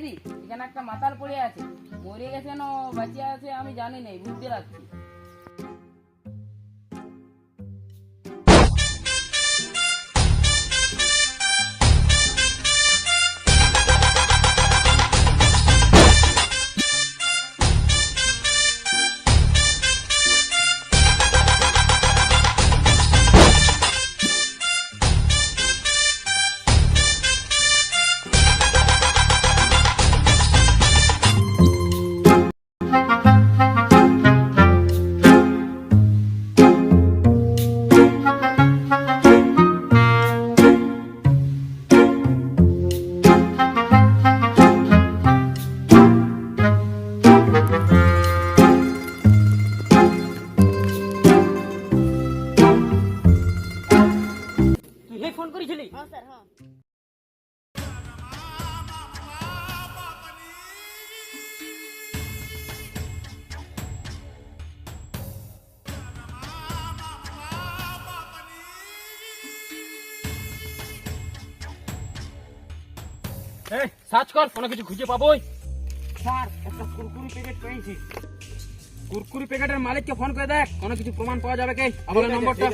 দেখেছি এখানে একটা মাতাল পড়ে আছে, মরে গেছে না বাঁচিয়ে আছে আমি জানি নাই, বুঝতে পারছি। তুই ফোন করেছিলি? হ্যাঁ স্যার, হ্যাঁ। এই সার্চ কর, কোনো কিছু খুঁজে পাবোই। স্যার একটা কুরকুরি প্যাকেট পেয়েছি। কুরকুরি প্যাকেটের মালিককে ফোন করে দেখ, কোনো কিছু প্রমাণ পাওয়া যাবে কি? আমার নম্বরটা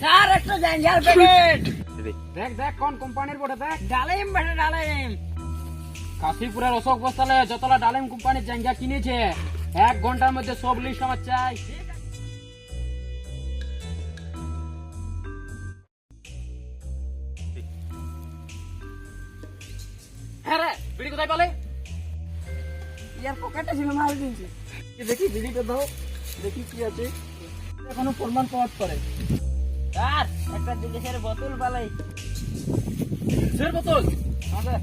স্যার একটা জাঞ্জাল প্যাকেট। দেখ দেখ কোন কোম্পানির বটে দেখ। ডালিম বেটা ডালিম। কাশীপুরের অশোক বস্তালে যতলা ডালিম কোম্পানির জায়গা কিনেছে, 1 ঘন্টার মধ্যে সব লিস্ট আমার চাই। হ্যাঁ রে, বিড়ি কোথায় পালে? ইয়ার পকেটে ছিল, মাল দিয়েছি। দেখি বিড়িটা দাও, দেখি কি আছে। এখনো প্রমাণ পাওয়ার পরে স্যার একটা দেশের বোতল পালাই। কিসের বোতল? আমাদের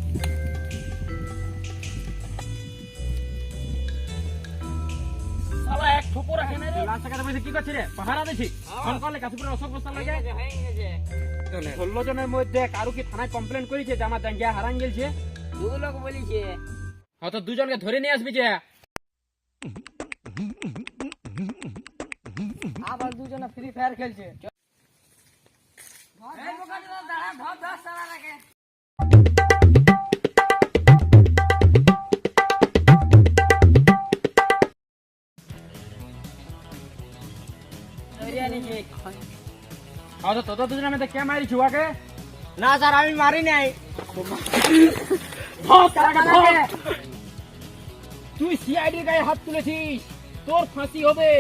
শালা এক ঠোপো রাখে না রে। লাল টাকাতে বসে কি করছিস রে? পাহারা দিছি। ফোন করলে কাশীপুরের অশোক বস্তা লাগে। 16 জনের মধ্যে কারু কি থানায় কমপ্লেন করেছে যে আমার জায়গা হারান গেছে? 2 লোক বলিছে। হয়তো 2 জনকে ধরে নিয়ে আসবি যে। আবার 2 জন ফ্রি ফায়ার খেলছে। এই পকেটে দাঁড়া, ধর ধর সারা রাখে। হয়তো তোদের 2 জনের মধ্যে কে মারি ছুয়াকে? না স্যার আমি মারি নাই। তুই সিআইডি গায়ে হাত তুলেছিস, তোর ফাঁসি হবে।